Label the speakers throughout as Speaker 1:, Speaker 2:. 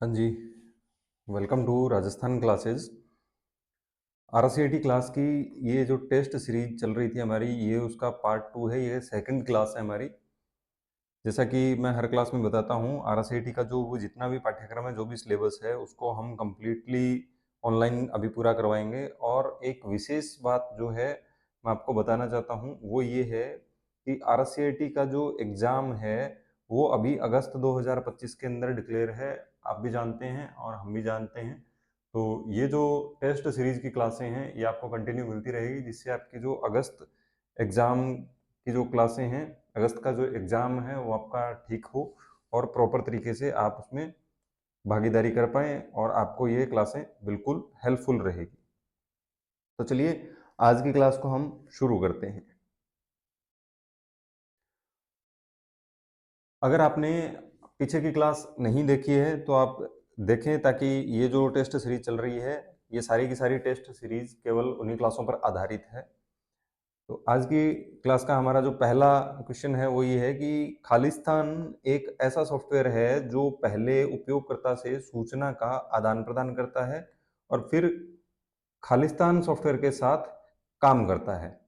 Speaker 1: हाँ जी, welcome to Rajasthan classes. RCET class की ये जो टेस्ट सीरीज चल रही थी हमारी, ये उसका पार्ट 2 है। ये सेकंड क्लास है हमारी। जैसा कि मैं हर क्लास में बताता हूँ, आरसीईटी का जो वो जितना भी पाठ्यक्रम है, जो भी सिलेबस है, उसको हम कंप्लीटली ऑनलाइन अभी पूरा करवाएंगे। और एक विशेष बात जो है मैं आपको बताना चाहता हूँ वो ये है कि आरसीईटी का जो एग्ज़ाम है वो अभी अगस्त 2025 के अंदर डिक्लेयर है। आप भी जानते हैं और हम भी जानते हैं। तो ये जो टेस्ट सीरीज की क्लासें हैं ये आपको कंटिन्यू मिलती रहेगी, जिससे आपकी जो अगस्त एग्ज़ाम की जो क्लासें हैं, अगस्त का जो एग्ज़ाम है वो आपका ठीक हो और प्रॉपर तरीके से आप उसमें भागीदारी कर पाएँ और आपको ये क्लासें बिल्कुल हेल्पफुल रहेगी। तो चलिए आज की क्लास को हम शुरू करते हैं। अगर आपने पीछे की क्लास नहीं देखी है तो आप देखें, ताकि ये जो टेस्ट सीरीज चल रही है ये सारी की सारी टेस्ट सीरीज केवल उन्हीं क्लासों पर आधारित है। तो आज की क्लास का हमारा जो पहला क्वेश्चन है वो ये है कि खालिस्तान एक ऐसा सॉफ्टवेयर है जो पहले उपयोगकर्ता से सूचना का आदान प्रदान करता है और फिर खालिस्तान सॉफ्टवेयर के साथ काम करता है।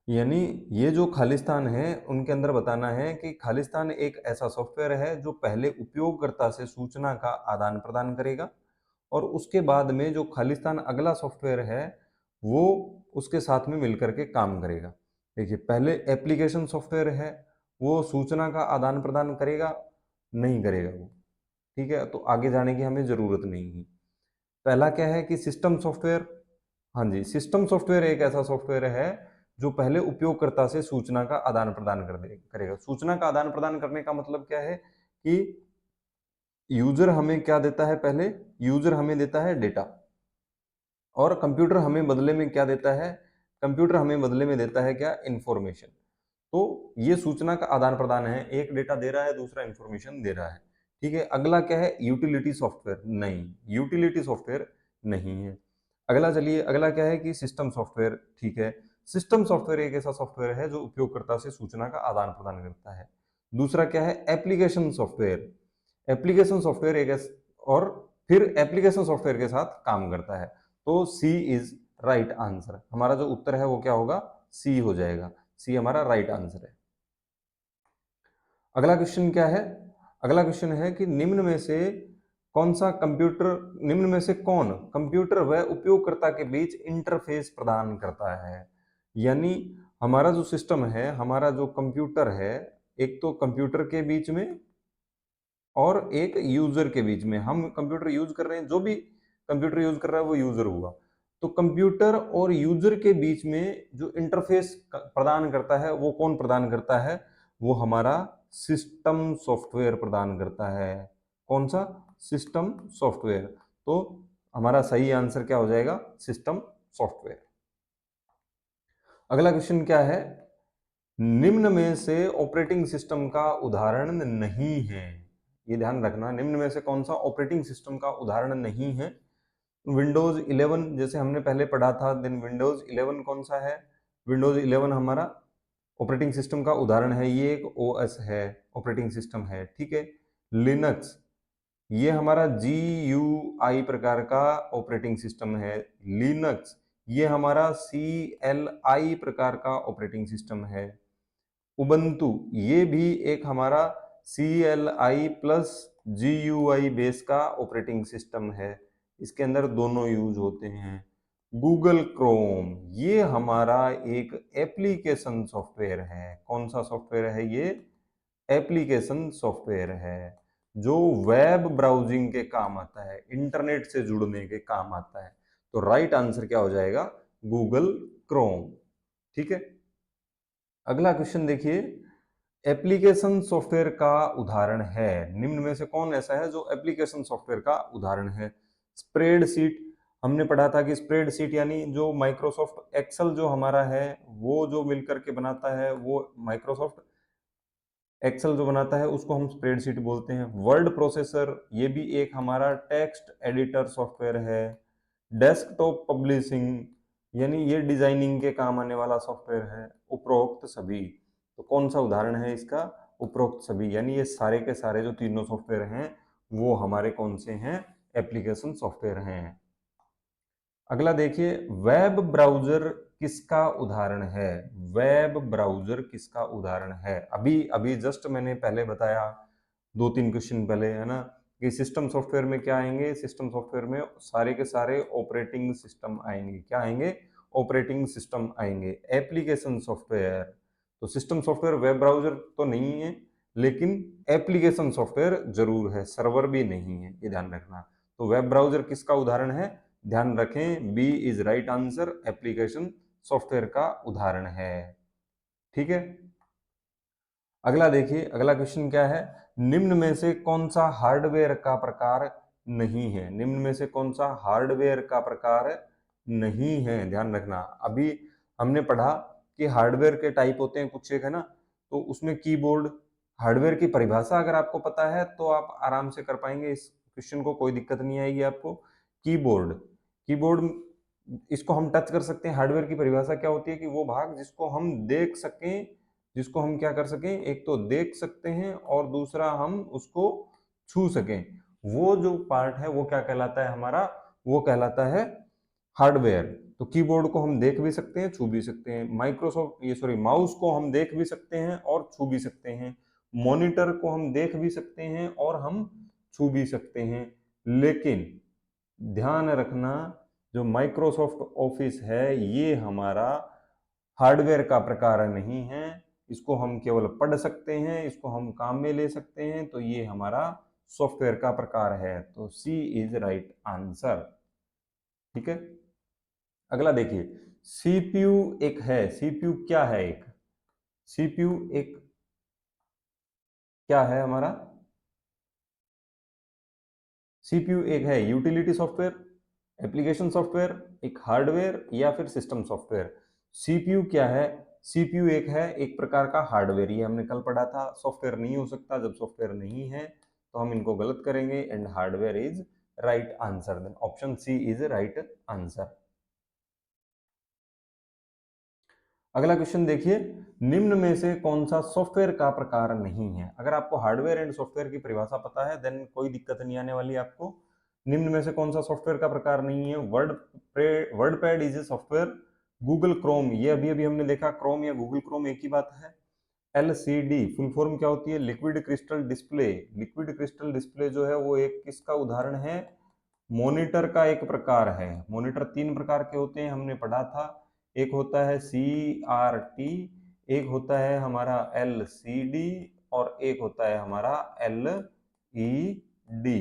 Speaker 1: यानी ये जो खालिस्तान है उनके अंदर बताना है कि खालिस्तान एक ऐसा सॉफ्टवेयर है जो पहले उपयोगकर्ता से सूचना का आदान प्रदान करेगा और उसके बाद में जो खालिस्तान अगला सॉफ्टवेयर है वो उसके साथ में मिलकर के काम करेगा। देखिए, पहले एप्लीकेशन सॉफ्टवेयर है, वो सूचना का आदान प्रदान करेगा नहीं करेगा वो, ठीक है, तो आगे जाने की हमें जरूरत नहीं है। पहला क्या है कि सिस्टम सॉफ्टवेयर। हाँ जी, सिस्टम सॉफ्टवेयर एक ऐसा सॉफ्टवेयर है जो पहले उपयोगकर्ता से सूचना का आदान प्रदान करेगा। सूचना का आदान प्रदान करने का मतलब क्या है कि यूजर हमें क्या देता है, पहले यूजर हमें देता है डेटा और कंप्यूटर हमें बदले में क्या देता है, कंप्यूटर हमें बदले में देता है क्या, इंफॉर्मेशन। तो ये सूचना का आदान प्रदान है, एक डेटा दे रहा है, दूसरा इंफॉर्मेशन दे रहा है, ठीक है। अगला क्या है, यूटिलिटी सॉफ्टवेयर। नहीं, यूटिलिटी सॉफ्टवेयर नहीं है। अगला चलिए, अगला क्या है कि सिस्टम सॉफ्टवेयर, ठीक है। सिस्टम सॉफ्टवेयर एक ऐसा सॉफ्टवेयर है जो उपयोगकर्ता से सूचना का आदान प्रदान करता है। दूसरा क्या है, एप्लीकेशन सॉफ्टवेयर। एप्लीकेशन सॉफ्टवेयर और फिर एप्लीकेशन सॉफ्टवेयर के साथ काम करता है। तो सी इज राइट आंसर। हमारा जो उत्तर है वो क्या होगा, सी हो जाएगा। सी हमारा राइट आंसर है। अगला क्वेश्चन क्या है, अगला क्वेश्चन है कि निम्न में से कौन कंप्यूटर व उपयोगकर्ता के बीच इंटरफेस प्रदान करता है। यानी हमारा जो सिस्टम है, हमारा जो कंप्यूटर है, एक तो कंप्यूटर के बीच में और एक यूजर के बीच में। हम कंप्यूटर यूज कर रहे हैं, जो भी कंप्यूटर यूज कर रहा है वो यूजर हुआ। तो कंप्यूटर और यूजर के बीच में जो इंटरफेस प्रदान करता है वो कौन प्रदान करता है, वो हमारा सिस्टम सॉफ्टवेयर प्रदान करता है। कौन सा, सिस्टम सॉफ्टवेयर। तो हमारा सही आंसर क्या हो जाएगा, सिस्टम सॉफ्टवेयर। अगला क्वेश्चन क्या है, निम्न में से ऑपरेटिंग सिस्टम का उदाहरण नहीं है। ये ध्यान रखना, निम्न में से कौन सा ऑपरेटिंग सिस्टम का उदाहरण नहीं है। विंडोज 11 जैसे हमने पहले पढ़ा था, देन विंडोज 11 कौन सा है, विंडोज 11 हमारा ऑपरेटिंग सिस्टम का उदाहरण है। ये एक ओएस है, ऑपरेटिंग सिस्टम है, ठीक है। लिनक्स, ये हमारा जी यू आई प्रकार का ऑपरेटिंग सिस्टम है। लिनक्स, ये हमारा सी एल आई प्रकार का ऑपरेटिंग सिस्टम है। उबंतु, ये भी एक हमारा CLI प्लस GUI बेस का ऑपरेटिंग सिस्टम है। इसके अंदर दोनों यूज होते हैं। गूगल क्रोम, ये हमारा एक एप्लीकेशन सॉफ्टवेयर है। कौन सा सॉफ्टवेयर है ये, एप्लीकेशन सॉफ्टवेयर है जो वेब ब्राउजिंग के काम आता है, इंटरनेट से जुड़ने के काम आता है। तो राइट आंसर क्या हो जाएगा, गूगल क्रोम, ठीक है। अगला क्वेश्चन देखिए, एप्लीकेशन सॉफ्टवेयर का उदाहरण है। निम्न में से कौन ऐसा है जो एप्लीकेशन सॉफ्टवेयर का उदाहरण है। स्प्रेडशीट, हमने पढ़ा था कि स्प्रेडशीट यानी जो माइक्रोसॉफ्ट एक्सेल जो हमारा है वो जो मिलकर के बनाता है, वो माइक्रोसॉफ्ट एक्सेल जो बनाता है उसको हम स्प्रेडशीट बोलते हैं। वर्ड प्रोसेसर, ये भी एक हमारा टेक्स्ट एडिटर सॉफ्टवेयर है। डेस्कटॉप पब्लिशिंग, यानी ये डिजाइनिंग के काम आने वाला सॉफ्टवेयर है। उपरोक्त सभी, तो कौन सा उदाहरण है इसका, उपरोक्त सभी, यानी ये सारे के सारे जो तीनों सॉफ्टवेयर हैं वो हमारे कौन से हैं, एप्लीकेशन सॉफ्टवेयर हैं। अगला देखिए, वेब ब्राउजर किसका उदाहरण है? वेब ब्राउजर किसका उदाहरण है? अभी अभी जस्ट मैंने पहले बताया 2-3 क्वेश्चन पहले, है ना, कि सिस्टम सॉफ्टवेयर में क्या आएंगे, सिस्टम सॉफ्टवेयर में सारे के सारे ऑपरेटिंग सिस्टम आएंगे। क्या आएंगे? ऑपरेटिंग सिस्टम आएंगे। एप्लीकेशन सॉफ्टवेयर, तो सिस्टम सॉफ्टवेयर वेब ब्राउजर तो नहीं है, लेकिन एप्लीकेशन सॉफ्टवेयर जरूर है, सर्वर भी नहीं है, ये ध्यान रखना। तो वेब ब्राउजर किसका उदाहरण है? ध्यान रखें, B is right answer, application software का उदाहरण है। ठीक है, अगला देखिए, अगला क्वेश्चन क्या है, निम्न में से कौन सा हार्डवेयर का प्रकार नहीं है? निम्न में से कौन सा हार्डवेयर का प्रकार नहीं है? ध्यान रखना, अभी हमने पढ़ा कि हार्डवेयर के टाइप होते हैं कुछ एक, है ना, तो उसमें कीबोर्ड, हार्डवेयर की परिभाषा अगर आपको पता है तो आप आराम से कर पाएंगे इस क्वेश्चन को, कोई दिक्कत नहीं आएगी आपको। कीबोर्ड, कीबोर्ड इसको हम टच कर सकते हैं। हार्डवेयर की परिभाषा क्या होती है कि वो भाग जिसको हम देख सकें, जिसको हम क्या कर सकें, एक तो देख सकते हैं और दूसरा हम उसको छू सकें, वो जो पार्ट है वो क्या कहलाता है हमारा? वो कहलाता है हार्डवेयर। तो कीबोर्ड को हम देख भी सकते हैं, छू भी सकते हैं। माइक्रोसॉफ्ट ये सॉरी माउस को हम देख भी सकते हैं और छू भी सकते हैं। मॉनिटर को हम देख भी सकते हैं और हम छू भी सकते हैं। लेकिन ध्यान रखना, जो माइक्रोसॉफ्ट ऑफिस है ये हमारा हार्डवेयर का प्रकार नहीं है, इसको हम केवल पढ़ सकते हैं, इसको हम काम में ले सकते हैं, तो ये हमारा सॉफ्टवेयर का प्रकार है। तो सी इज राइट आंसर। ठीक है, अगला देखिए, सीपीयू एक है, सीपीयू क्या है? एक सीपीयू एक क्या है हमारा? सीपीयू एक है यूटिलिटी सॉफ्टवेयर, एप्लीकेशन सॉफ्टवेयर, एक हार्डवेयर या फिर सिस्टम सॉफ्टवेयर। सीपीयू क्या है? सीपीयू एक है, एक प्रकार का हार्डवेयर, ये हमने कल पढ़ा था। सॉफ्टवेयर नहीं हो सकता, जब सॉफ्टवेयर नहीं है तो हम इनको गलत करेंगे, and hardware is right answer. Then option C is right answer. अगला क्वेश्चन देखिए, निम्न में से कौन सा सॉफ्टवेयर का प्रकार नहीं है? अगर आपको हार्डवेयर एंड सॉफ्टवेयर की परिभाषा पता है देन कोई दिक्कत नहीं आने वाली आपको। निम्न में से कौन सा सॉफ्टवेयर का प्रकार नहीं है? Word pad is a software. Google Chrome, ये अभी अभी हमने देखा, क्रोम या गूगल क्रोम एक ही बात है। एलसीडी फुल फॉर्म क्या होती है? Liquid crystal display. Liquid crystal display जो है वो एक किसका उदाहरण है? मॉनिटर का एक प्रकार है। मॉनिटर 3 प्रकार के होते हैं, हमने पढ़ा था। एक होता है CRT, एक होता है हमारा LCD और एक होता है हमारा LED।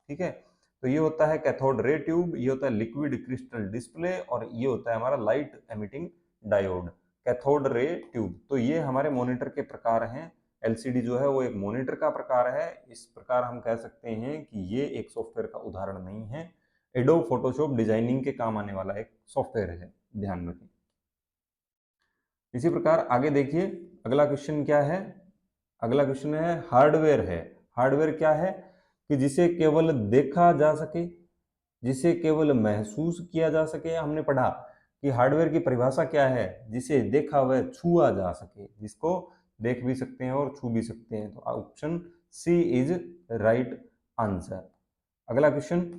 Speaker 1: ठीक है, तो ये होता है कैथोड रे ट्यूब, ये होता है लिक्विड क्रिस्टल डिस्प्ले और ये होता है हमारा light emitting diode, cathode ray tube. तो ये हमारे मॉनिटर के प्रकार हैं। LCD जो है वो एक मॉनिटर का प्रकार है। इस प्रकार हम कह सकते हैं कि ये एक सॉफ्टवेयर का उदाहरण नहीं है। एडोब फोटोशॉप डिजाइनिंग के काम आने वाला एक सॉफ्टवेयर है, ध्यान रखें। इसी प्रकार आगे देखिए, अगला क्वेश्चन क्या है? अगला क्वेश्चन है हार्डवेयर है। हार्डवेयर क्या है? कि जिसे केवल देखा जा सके, जिसे केवल महसूस किया जा सके। हमने पढ़ा कि हार्डवेयर की परिभाषा क्या है? जिसे देखा व छुआ जा सके, जिसको देख भी सकते हैं और छू भी सकते हैं। तो option C is right answer. अगला क्वेश्चन,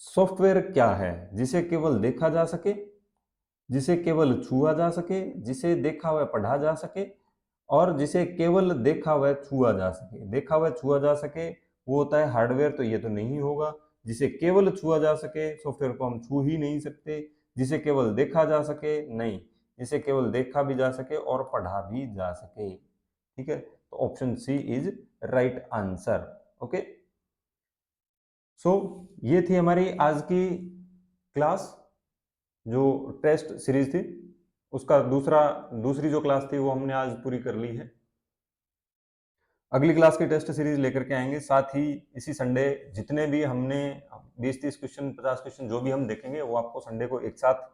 Speaker 1: सॉफ्टवेयर क्या है जिसे केवल देखा जा सके, जिसे केवल छुआ जा सके, जिसे देखा व पढ़ा जा सके और जिसे केवल देखा व छुआ जा सके? देखा व छुआ जा सके वो होता है हार्डवेयर, तो ये तो नहीं होगा। जिसे केवल छुआ जा सके, सॉफ्टवेयर को हम छू ही नहीं सकते। जिसे केवल देखा जा सके, नहीं। जिसे केवल देखा भी जा सके और पढ़ा भी जा सके। ठीक है, तो option C is right answer. Okay, so ये थी हमारी आज की क्लास, जो टेस्ट सीरीज थी उसका दूसरी जो क्लास थी वो हमने आज पूरी कर ली है। अगली क्लास की टेस्ट सीरीज लेकर के आएंगे, साथ ही इसी संडे जितने भी हमने 20-30 क्वेश्चन 50 क्वेश्चन जो भी हम देखेंगे वो आपको संडे को एक साथ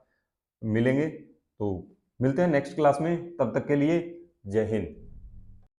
Speaker 1: मिलेंगे। तो मिलते हैं नेक्स्ट क्लास में, तब तक के लिए जय हिंद।